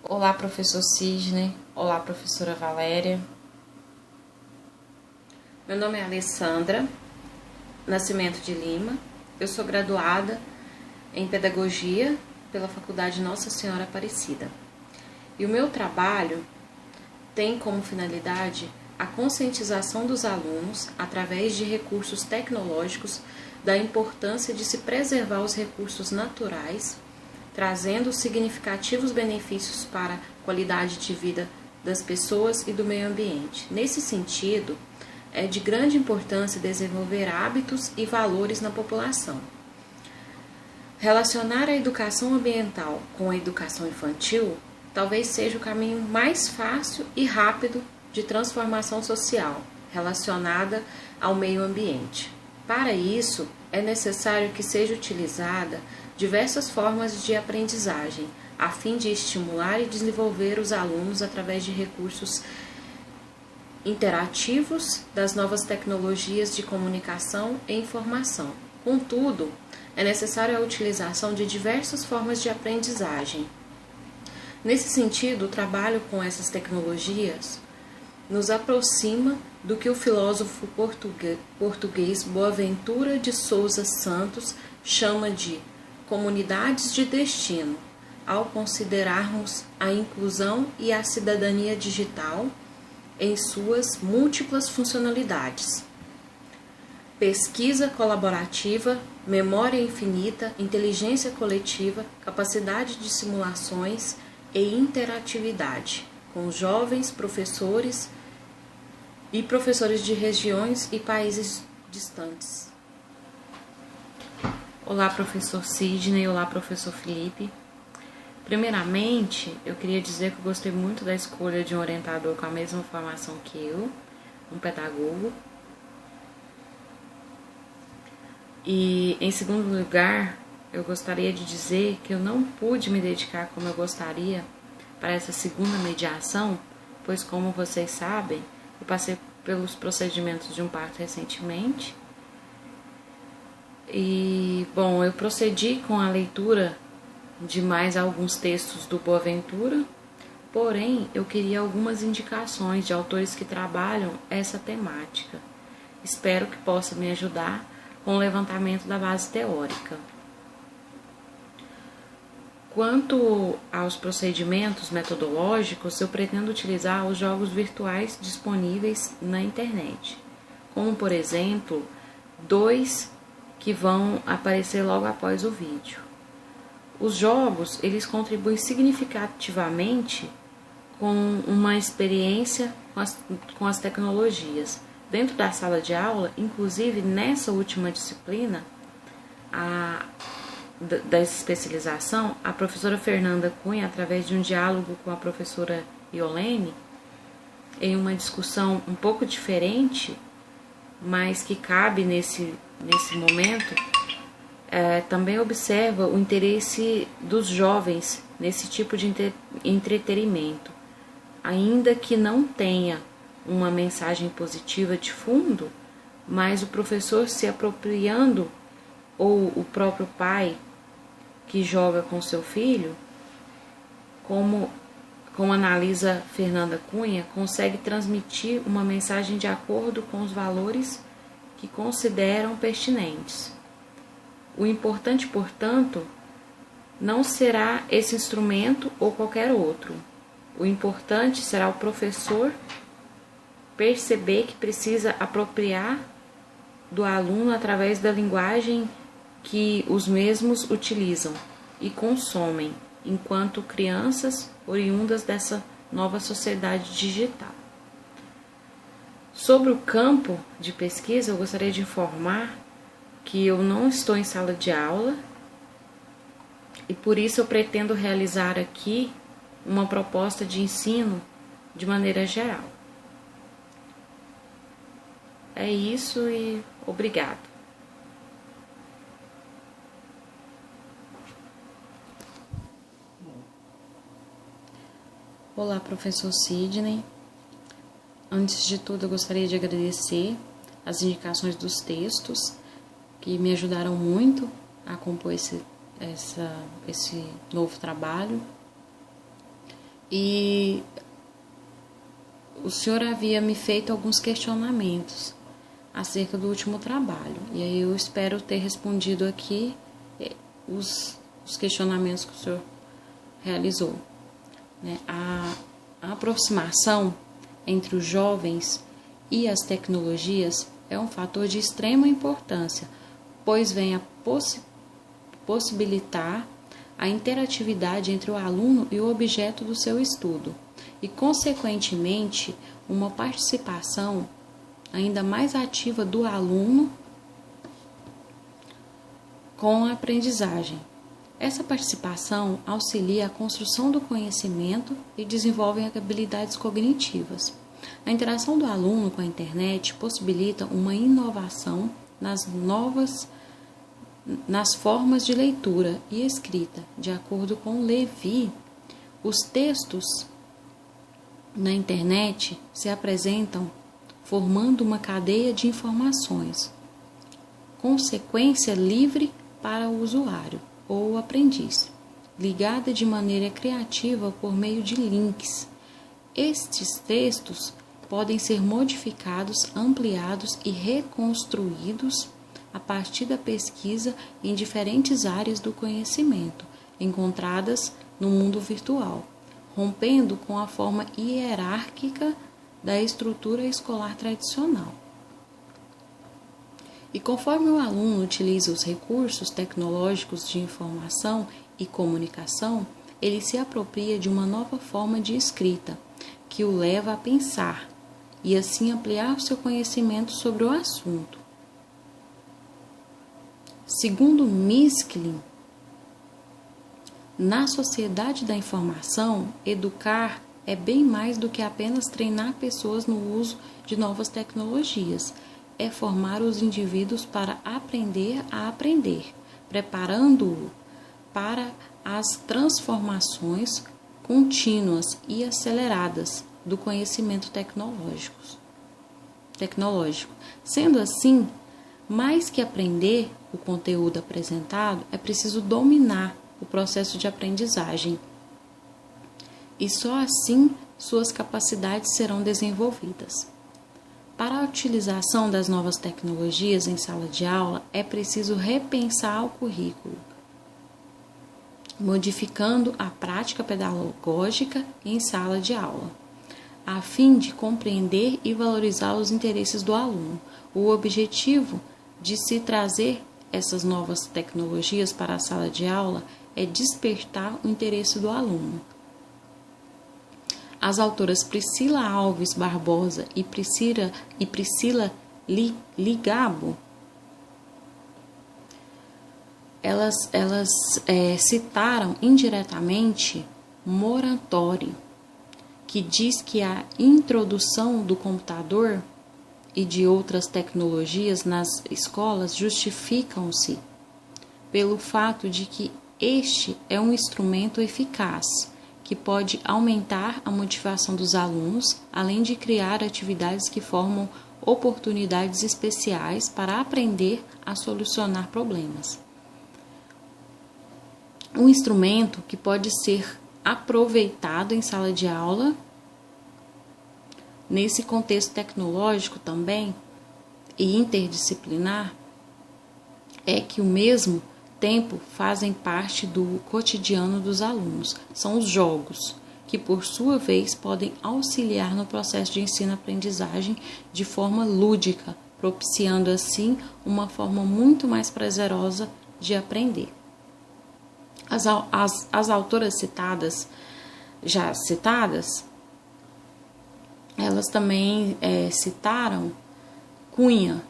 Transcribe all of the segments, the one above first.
Olá, professor Sidney. Olá, professora Valéria. Meu nome é Alessandra Nascimento de Lima. Eu sou graduada em Pedagogia pela Faculdade Nossa Senhora Aparecida. E o meu trabalho tem como finalidade a conscientização dos alunos, através de recursos tecnológicos, da importância de se preservar os recursos naturais, trazendo significativos benefícios para a qualidade de vida das pessoas e do meio ambiente. Nesse sentido, é de grande importância desenvolver hábitos e valores na população. Relacionar a educação ambiental com a educação infantil talvez seja o caminho mais fácil e rápido de transformação social relacionada ao meio ambiente. Para isso, é necessário que seja utilizada diversas formas de aprendizagem, a fim de estimular e desenvolver os alunos através de recursos interativos das novas tecnologias de comunicação e informação. Contudo, é necessária a utilização de diversas formas de aprendizagem. Nesse sentido, o trabalho com essas tecnologias nos aproxima do que o filósofo português Boaventura de Sousa Santos chama de comunidades de destino, ao considerarmos a inclusão e a cidadania digital em suas múltiplas funcionalidades. Pesquisa colaborativa, memória infinita, inteligência coletiva, capacidade de simulações e interatividade com jovens professores e professores de regiões e países distantes. Olá, professor Sidney. Olá, professor Felipe. Primeiramente, eu queria dizer que eu gostei muito da escolha de um orientador com a mesma formação que eu, um pedagogo. E, em segundo lugar, eu gostaria de dizer que eu não pude me dedicar como eu gostaria para essa segunda mediação, pois, como vocês sabem, eu passei pelos procedimentos de um parto recentemente. E, bom, eu procedi com a leitura de mais alguns textos do Boaventura, porém, eu queria algumas indicações de autores que trabalham essa temática. Espero que possa me ajudar com o levantamento da base teórica. Quanto aos procedimentos metodológicos, eu pretendo utilizar os jogos virtuais disponíveis na internet, como, por exemplo, 2 que vão aparecer logo após o vídeo. Os jogos, eles contribuem significativamente com uma experiência com as tecnologias. Dentro da sala de aula, inclusive nessa última disciplina da especialização, a professora Fernanda Cunha, através de um diálogo com a professora Iolene, em uma discussão um pouco diferente, mas que cabe nesse momento, também observa o interesse dos jovens nesse tipo de entretenimento, ainda que não tenha uma mensagem positiva de fundo, mas o professor se apropriando, ou o próprio pai que joga com seu filho, como analisa Fernanda Cunha, consegue transmitir uma mensagem de acordo com os valores que consideram pertinentes. O importante, portanto, não será esse instrumento ou qualquer outro. O importante será o professor perceber que precisa apropriar do aluno através da linguagem que os mesmos utilizam e consomem enquanto crianças oriundas dessa nova sociedade digital. Sobre o campo de pesquisa, eu gostaria de informar que eu não estou em sala de aula e por isso eu pretendo realizar aqui uma proposta de ensino de maneira geral. É isso e obrigado. Olá, professor Sidney. Antes de tudo, eu gostaria de agradecer as indicações dos textos que me ajudaram muito a compor esse novo trabalho. E o senhor havia me feito alguns questionamentos acerca do último trabalho. E aí eu espero ter respondido aqui os questionamentos que o senhor realizou. Né? A aproximação entre os jovens e as tecnologias é um fator de extrema importância, pois vem a possibilitar a interatividade entre o aluno e o objeto do seu estudo e, consequentemente, uma participação ainda mais ativa do aluno com a aprendizagem. Essa participação auxilia a construção do conhecimento e desenvolve habilidades cognitivas. A interação do aluno com a internet possibilita uma inovação nas formas de leitura e escrita. De acordo com Levy, os textos na internet se apresentam formando uma cadeia de informações, consequência livre para o usuário ou o aprendiz, ligada de maneira criativa por meio de links. Estes textos podem ser modificados, ampliados e reconstruídos a partir da pesquisa em diferentes áreas do conhecimento encontradas no mundo virtual, rompendo com a forma hierárquica da estrutura escolar tradicional. E conforme o aluno utiliza os recursos tecnológicos de informação e comunicação, ele se apropria de uma nova forma de escrita, que o leva a pensar e assim ampliar o seu conhecimento sobre o assunto. Segundo Misklin, na sociedade da informação, educar é bem mais do que apenas treinar pessoas no uso de novas tecnologias. É formar os indivíduos para aprender a aprender, preparando-o para as transformações contínuas e aceleradas do conhecimento tecnológico. Sendo assim, mais que aprender o conteúdo apresentado, é preciso dominar o processo de aprendizagem. E só assim suas capacidades serão desenvolvidas. Para a utilização das novas tecnologias em sala de aula, é preciso repensar o currículo, modificando a prática pedagógica em sala de aula, a fim de compreender e valorizar os interesses do aluno. O objetivo de se trazer essas novas tecnologias para a sala de aula é despertar o interesse do aluno. As autoras Priscila Alves Barbosa e Priscila Ligabo, elas citaram indiretamente Moratori, que diz que a introdução do computador e de outras tecnologias nas escolas justificam-se pelo fato de que este é um instrumento eficaz que pode aumentar a motivação dos alunos, além de criar atividades que formam oportunidades especiais para aprender a solucionar problemas. Um instrumento que pode ser aproveitado em sala de aula, nesse contexto tecnológico também e interdisciplinar, é que o mesmo tempo fazem parte do cotidiano dos alunos. São os jogos, que por sua vez podem auxiliar no processo de ensino-aprendizagem de forma lúdica, propiciando assim uma forma muito mais prazerosa de aprender. As autoras já citadas, elas também citaram Cunha,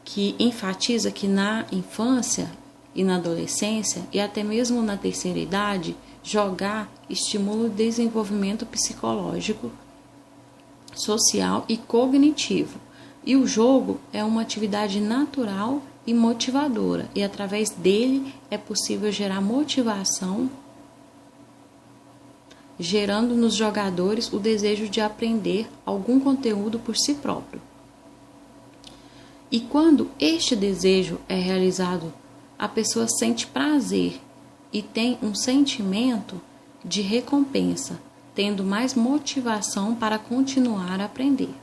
que enfatiza que na infância e na adolescência, e até mesmo na terceira idade, jogar estimula o desenvolvimento psicológico, social e cognitivo. E o jogo é uma atividade natural e motivadora, e através dele é possível gerar motivação, gerando nos jogadores o desejo de aprender algum conteúdo por si próprio. E quando este desejo é realizado, a pessoa sente prazer e tem um sentimento de recompensa, tendo mais motivação para continuar a aprender.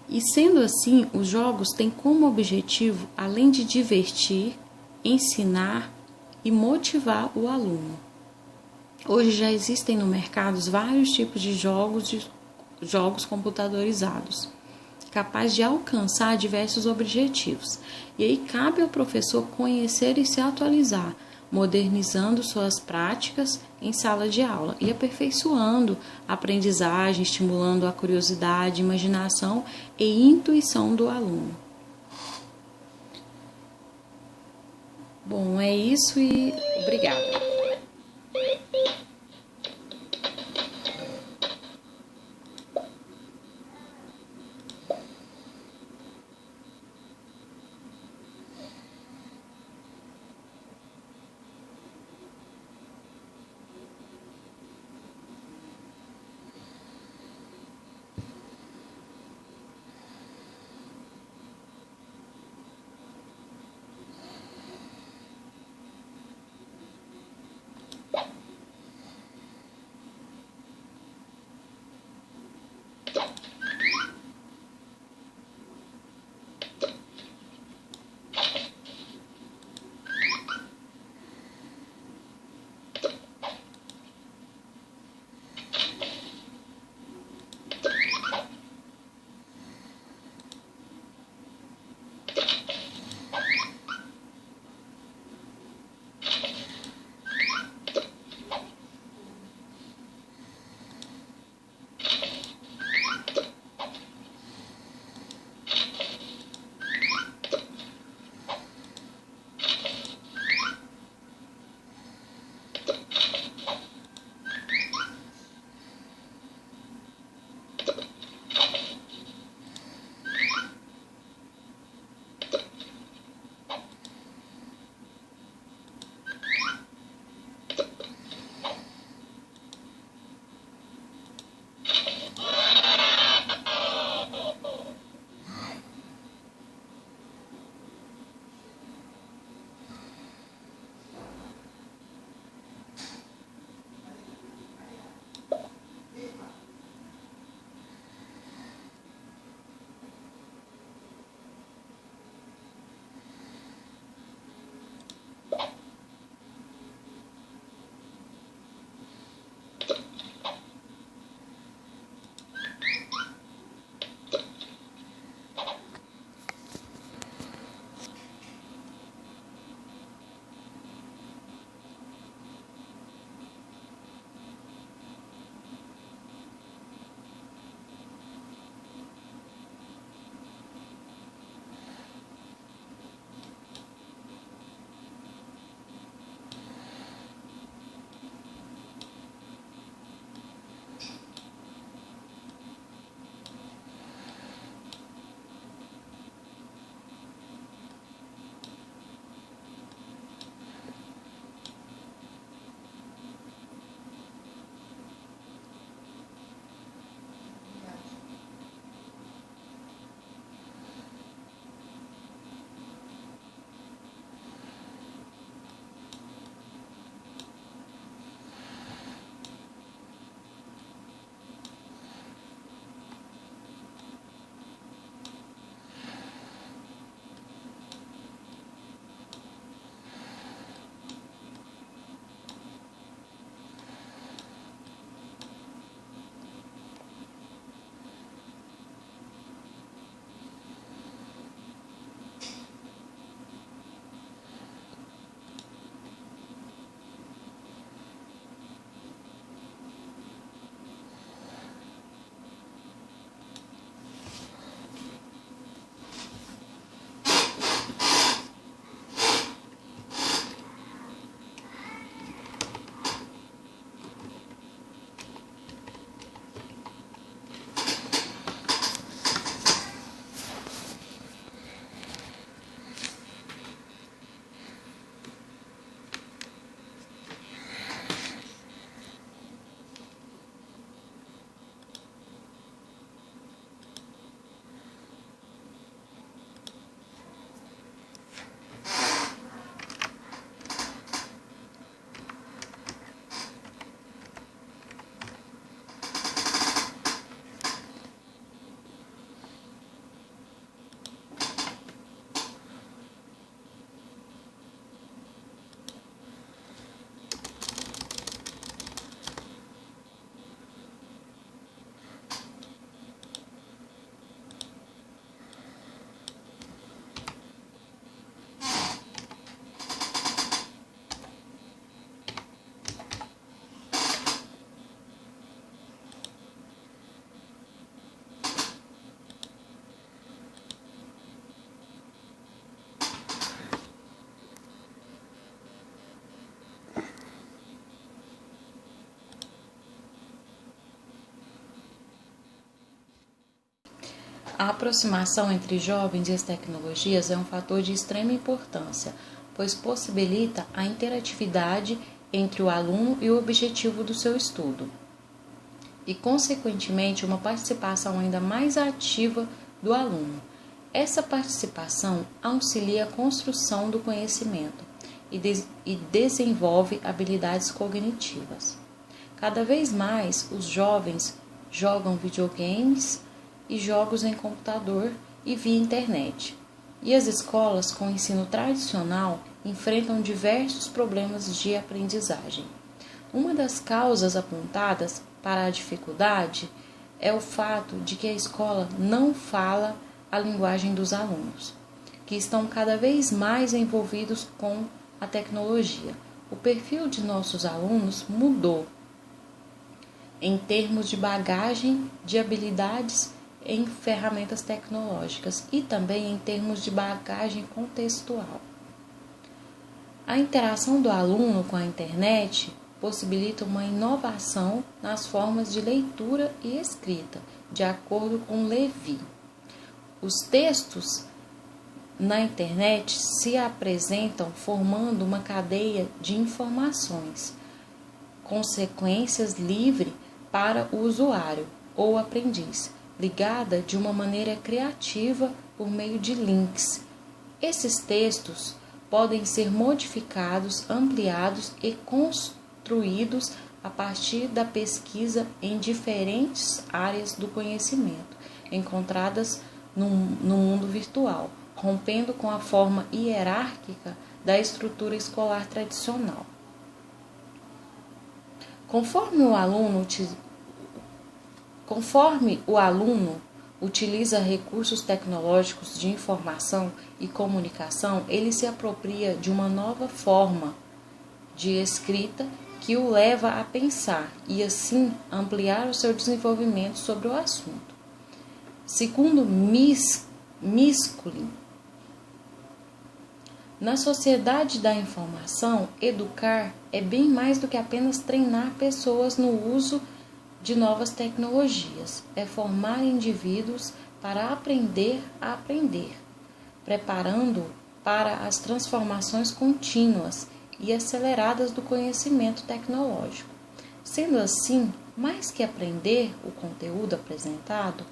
E sendo assim, os jogos têm como objetivo, além de divertir, ensinar e motivar o aluno. Hoje já existem no mercado vários tipos de jogos computadorizados, capazes de alcançar diversos objetivos. E aí cabe ao professor conhecer e se atualizar, modernizando suas práticas em sala de aula e aperfeiçoando a aprendizagem, estimulando a curiosidade, imaginação e intuição do aluno. Bom, é isso e obrigada. A aproximação entre jovens e as tecnologias é um fator de extrema importância, pois possibilita a interatividade entre o aluno e o objetivo do seu estudo, e, consequentemente, uma participação ainda mais ativa do aluno. Essa participação auxilia a construção do conhecimento e desenvolve habilidades cognitivas. Cada vez mais, os jovens jogam videogames e jogos em computador e via internet. E as escolas com ensino tradicional enfrentam diversos problemas de aprendizagem. Uma das causas apontadas para a dificuldade é o fato de que a escola não fala a linguagem dos alunos, que estão cada vez mais envolvidos com a tecnologia. O perfil de nossos alunos mudou em termos de bagagem de habilidades em ferramentas tecnológicas e também em termos de bagagem contextual. A interação do aluno com a internet possibilita uma inovação nas formas de leitura e escrita, de acordo com Levy. Os textos na internet se apresentam formando uma cadeia de informações, consequências livre para o usuário ou aprendiz, ligada de uma maneira criativa por meio de links. Esses textos podem ser modificados, ampliados e construídos a partir da pesquisa em diferentes áreas do conhecimento, encontradas no mundo virtual, rompendo com a forma hierárquica da estrutura escolar tradicional. Conforme o aluno utiliza recursos tecnológicos de informação e comunicação, ele se apropria de uma nova forma de escrita que o leva a pensar e, assim, ampliar o seu desenvolvimento sobre o assunto. Segundo Misculin, na sociedade da informação, educar é bem mais do que apenas treinar pessoas no uso de novas tecnologias. É formar indivíduos para aprender a aprender, preparando para as transformações contínuas e aceleradas do conhecimento tecnológico. Sendo assim, mais que aprender o conteúdo apresentado,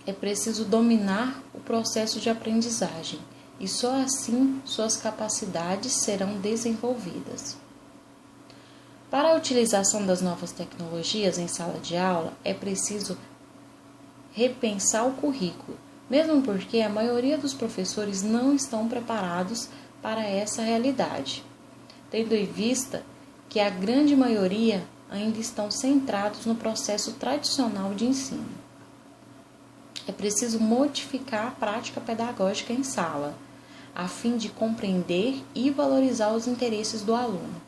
é preciso dominar o processo de aprendizagem, e só assim suas capacidades serão desenvolvidas. Para a utilização das novas tecnologias em sala de aula, é preciso repensar o currículo, mesmo porque a maioria dos professores não estão preparados para essa realidade, tendo em vista que a grande maioria ainda estão centrados no processo tradicional de ensino. É preciso modificar a prática pedagógica em sala, a fim de compreender e valorizar os interesses do aluno.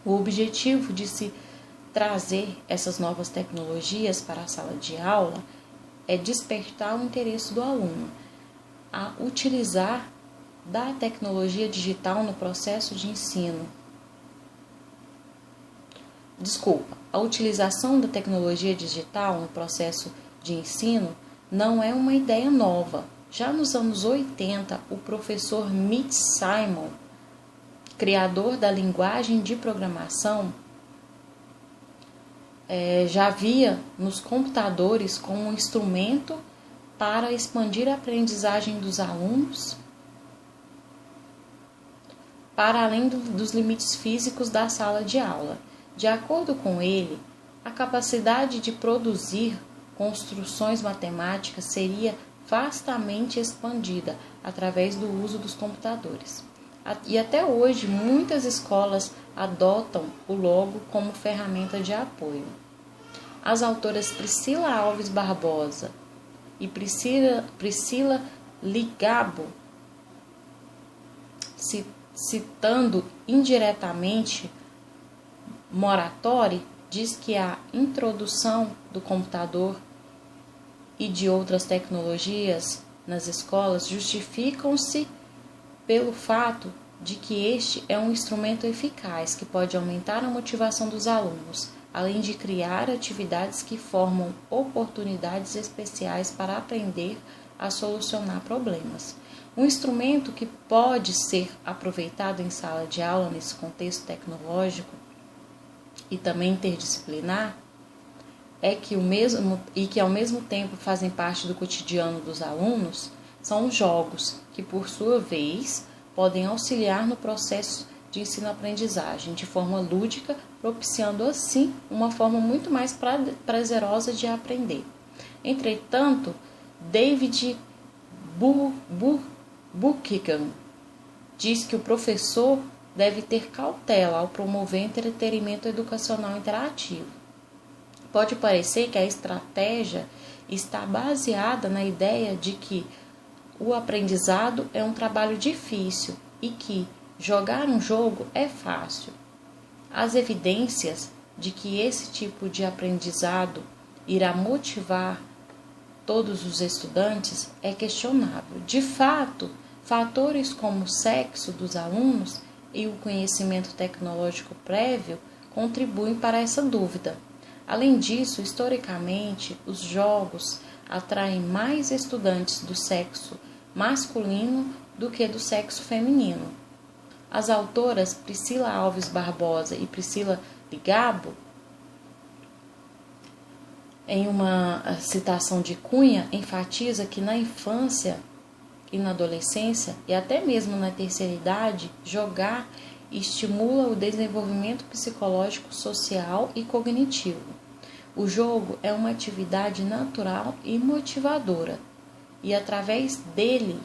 O objetivo de se trazer essas novas tecnologias para a sala de aula é despertar o interesse do aluno a utilizar da tecnologia digital no processo de ensino. A utilização da tecnologia digital no processo de ensino não é uma ideia nova. Já nos anos 80, o professor Mitch Simon, criador da linguagem de programação, já via nos computadores como um instrumento para expandir a aprendizagem dos alunos para além dos limites físicos da sala de aula. De acordo com ele, a capacidade de produzir construções matemáticas seria vastamente expandida através do uso dos computadores. E até hoje, muitas escolas adotam o logo como ferramenta de apoio. As autoras Priscila Alves Barbosa e Priscila Ligabo, citando indiretamente Moratori, diz que a introdução do computador e de outras tecnologias nas escolas justificam-se pelo fato de que este é um instrumento eficaz que pode aumentar a motivação dos alunos, além de criar atividades que formam oportunidades especiais para aprender a solucionar problemas. Um instrumento que pode ser aproveitado em sala de aula nesse contexto tecnológico e também interdisciplinar que ao mesmo tempo fazem parte do cotidiano dos alunos são os jogos, que por sua vez podem auxiliar no processo de ensino-aprendizagem de forma lúdica, propiciando assim uma forma muito mais prazerosa de aprender. Entretanto, David Buchanan diz que o professor deve ter cautela ao promover entretenimento educacional interativo. Pode parecer que a estratégia está baseada na ideia de que o aprendizado é um trabalho difícil e que jogar um jogo é fácil. As evidências de que esse tipo de aprendizado irá motivar todos os estudantes é questionável. De fato, fatores como o sexo dos alunos e o conhecimento tecnológico prévio contribuem para essa dúvida. Além disso, historicamente, os jogos atraem mais estudantes do sexo masculino do que do sexo feminino. As autoras Priscila Alves Barbosa e Priscila Ligabo, em uma citação de Cunha, enfatiza que na infância e na adolescência, e até mesmo na terceira idade, jogar estimula o desenvolvimento psicológico, social e cognitivo. O jogo é uma atividade natural e motivadora, e através dele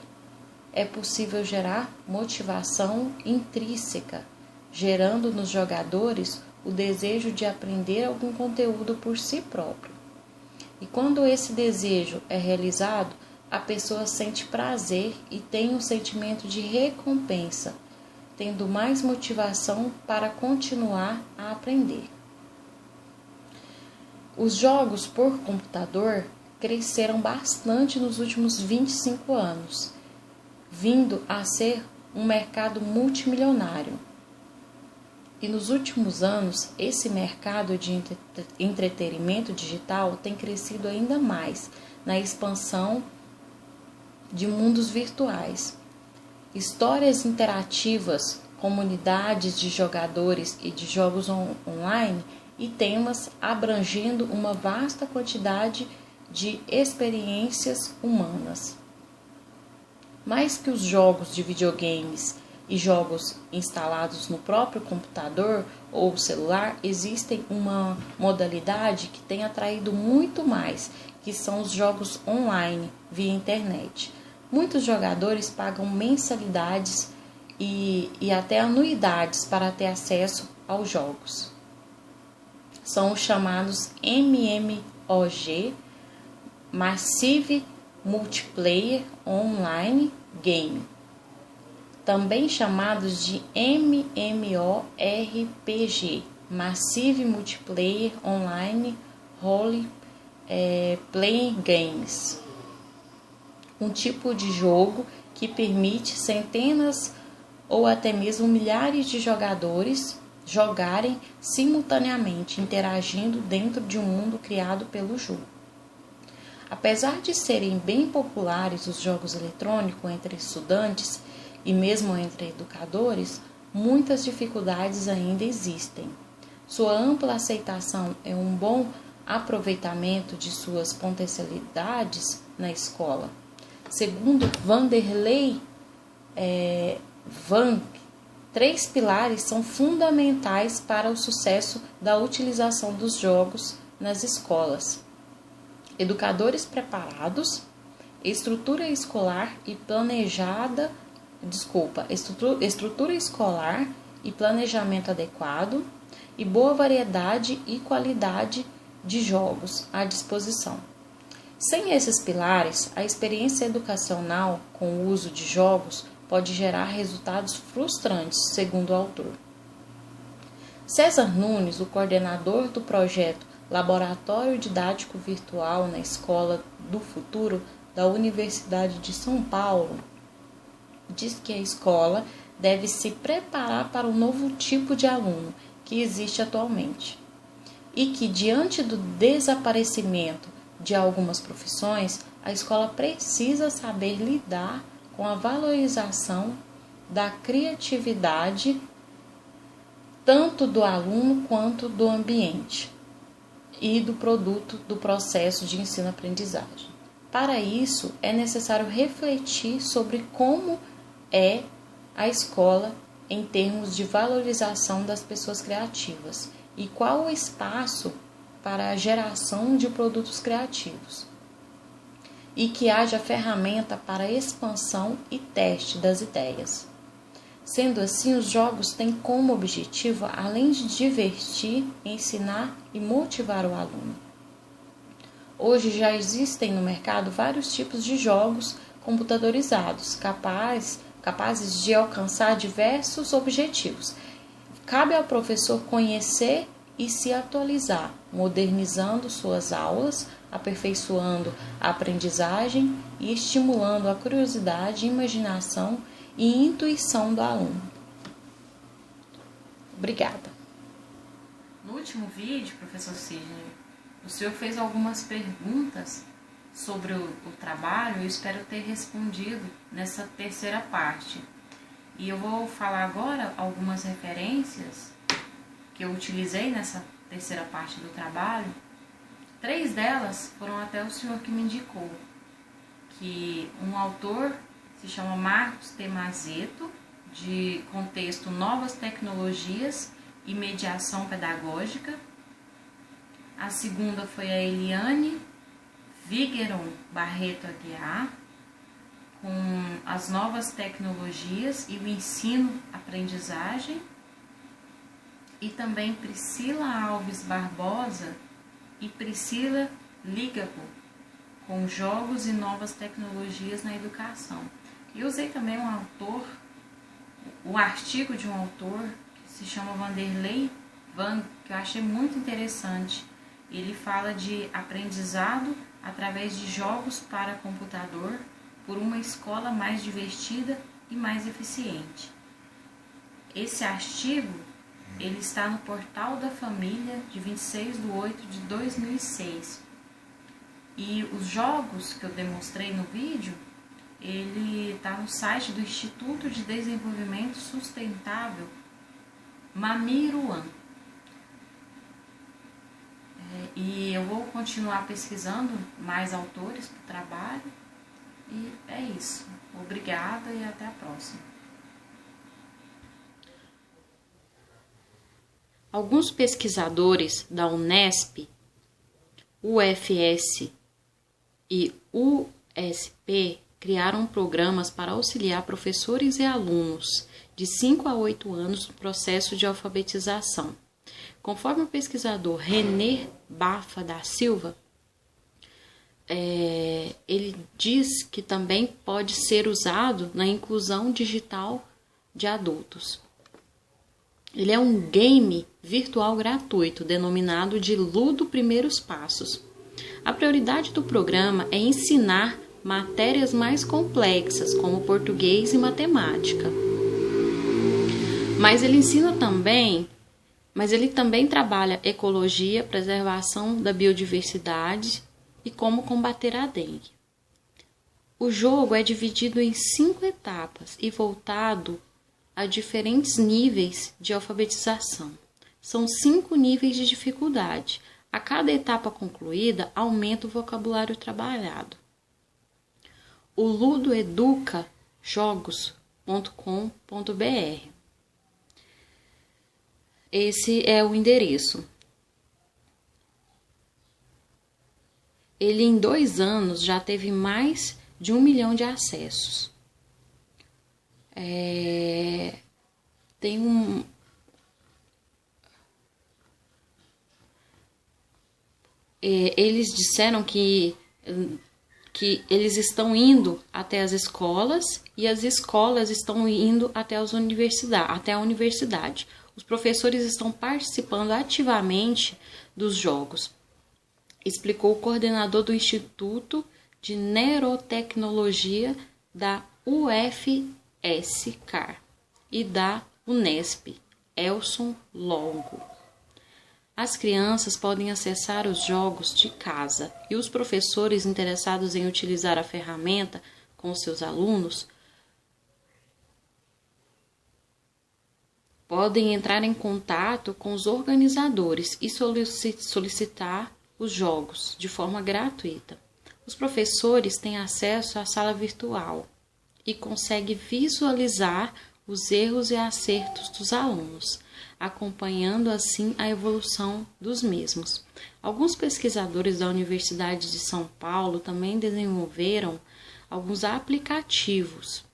é possível gerar motivação intrínseca, gerando nos jogadores o desejo de aprender algum conteúdo por si próprio. E quando esse desejo é realizado, a pessoa sente prazer e tem um sentimento de recompensa, tendo mais motivação para continuar a aprender. Os jogos por computador cresceram bastante nos últimos 25 anos, vindo a ser um mercado multimilionário. E nos últimos anos, esse mercado de entretenimento digital tem crescido ainda mais na expansão de mundos virtuais. Histórias interativas, comunidades de jogadores e de jogos online e temas abrangendo uma vasta quantidade de experiências humanas. Mais que os jogos de videogames e jogos instalados no próprio computador ou celular, existem uma modalidade que tem atraído muito mais, que são os jogos online via internet. Muitos jogadores pagam mensalidades e até anuidades para ter acesso aos jogos. São os chamados MMOG, Massive Multiplayer Online Game, também chamados de MMORPG, Massive Multiplayer Online Role Playing Games. Um tipo de jogo que permite centenas ou até mesmo milhares de jogadores jogarem simultaneamente, interagindo dentro de um mundo criado pelo jogo. Apesar de serem bem populares os jogos eletrônicos entre estudantes e mesmo entre educadores, muitas dificuldades ainda existem. Sua ampla aceitação é um bom aproveitamento de suas potencialidades na escola. Segundo Vanderlei Van, 3 pilares são fundamentais para o sucesso da utilização dos jogos nas escolas: educadores preparados, estrutura escolar e planejamento adequado e boa variedade e qualidade de jogos à disposição. Sem esses pilares, a experiência educacional com o uso de jogos pode gerar resultados frustrantes, segundo o autor. César Nunes, o coordenador do projeto Laboratório Didático Virtual na Escola do Futuro da Universidade de São Paulo, diz que a escola deve se preparar para um novo tipo de aluno que existe atualmente. e que, diante do desaparecimento de algumas profissões, a escola precisa saber lidar com a valorização da criatividade tanto do aluno quanto do ambiente e do produto do processo de ensino-aprendizagem. Para isso, é necessário refletir sobre como é a escola em termos de valorização das pessoas criativas e qual o espaço para a geração de produtos criativos, e que haja ferramenta para expansão e teste das ideias. Sendo assim, os jogos têm como objetivo, além de divertir, ensinar e motivar o aluno. Hoje já existem no mercado vários tipos de jogos computadorizados, capazes de alcançar diversos objetivos. Cabe ao professor conhecer e se atualizar, modernizando suas aulas, aperfeiçoando a aprendizagem e estimulando a curiosidade, imaginação e intuição do aluno. Obrigada. No último vídeo, professor Sidney, o senhor fez algumas perguntas sobre o trabalho e eu espero ter respondido nessa terceira parte. E eu vou falar agora algumas referências que eu utilizei nessa terceira parte do trabalho. 3 delas foram até o senhor que me indicou, que um autor se chama Marcos T. Mazeto, de contexto Novas Tecnologias e Mediação Pedagógica. A segunda foi a Eliane Vigeron Barreto Aguiar, com as novas tecnologias e o ensino-aprendizagem. E também Priscila Alves Barbosa e Priscila Ligapo, com jogos e novas tecnologias na educação. E usei também o artigo de um autor que se chama Vanderlei Van, que eu achei muito interessante. Ele fala de aprendizado através de jogos para computador por uma escola mais divertida e mais eficiente. Esse artigo ele está no Portal da Família de 26/8/2006. E os jogos que eu demonstrei no vídeo, ele está no site do Instituto de Desenvolvimento Sustentável Mamiruan. E eu vou continuar pesquisando mais autores para o trabalho. E é isso. Obrigada e até a próxima. Alguns pesquisadores da Unesp, UFS e USP criaram programas para auxiliar professores e alunos de 5 a 8 anos no processo de alfabetização. Conforme o pesquisador René Bafa da Silva, ele diz que também pode ser usado na inclusão digital de adultos. Ele é um game virtual gratuito, denominado de Ludo Primeiros Passos. A prioridade do programa é ensinar matérias mais complexas, como português e matemática. Mas ele também trabalha ecologia, preservação da biodiversidade e como combater a dengue. O jogo é dividido em 5 etapas e voltado a diferentes níveis de alfabetização. São 5 níveis de dificuldade. A cada etapa concluída, aumenta o vocabulário trabalhado. O Ludo Educa jogos.com.br. Esse é o endereço. Ele em 2 anos já teve mais de 1 milhão de acessos. Eles disseram que eles estão indo até as escolas e as escolas estão indo até a universidade. Os professores estão participando ativamente dos jogos, explicou o coordenador do Instituto de Neurotecnologia da UFSCar e da Unesp, Elson Longo. As crianças podem acessar os jogos de casa e os professores interessados em utilizar a ferramenta com seus alunos podem entrar em contato com os organizadores e solicitar os jogos de forma gratuita. Os professores têm acesso à sala virtual e conseguem visualizar os erros e acertos dos alunos, acompanhando assim a evolução dos mesmos. Alguns pesquisadores da Universidade de São Paulo também desenvolveram alguns aplicativos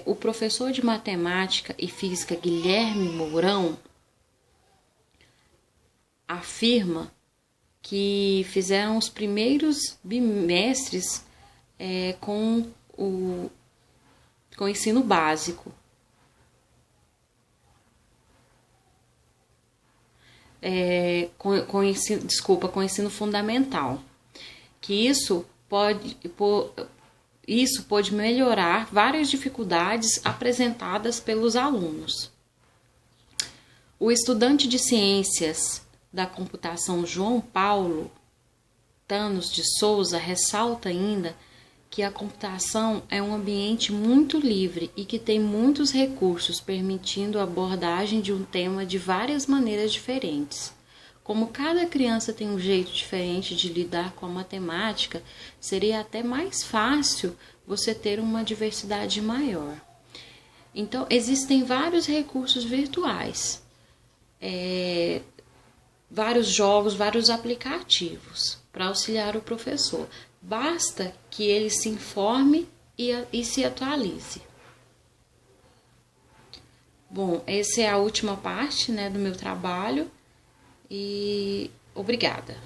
o professor de matemática e física Guilherme Mourão afirma que fizeram os primeiros bimestres com o ensino básico. Com o ensino fundamental. Que isso pode melhorar várias dificuldades apresentadas pelos alunos. O estudante de ciências da computação João Paulo Thanos de Souza ressalta ainda que a computação é um ambiente muito livre e que tem muitos recursos, permitindo a abordagem de um tema de várias maneiras diferentes. Como cada criança tem um jeito diferente de lidar com a matemática, seria até mais fácil você ter uma diversidade maior. Então, existem vários recursos virtuais, vários jogos, vários aplicativos para auxiliar o professor. Basta que ele se informe e se atualize. Bom, essa é a última parte, do meu trabalho. E obrigada.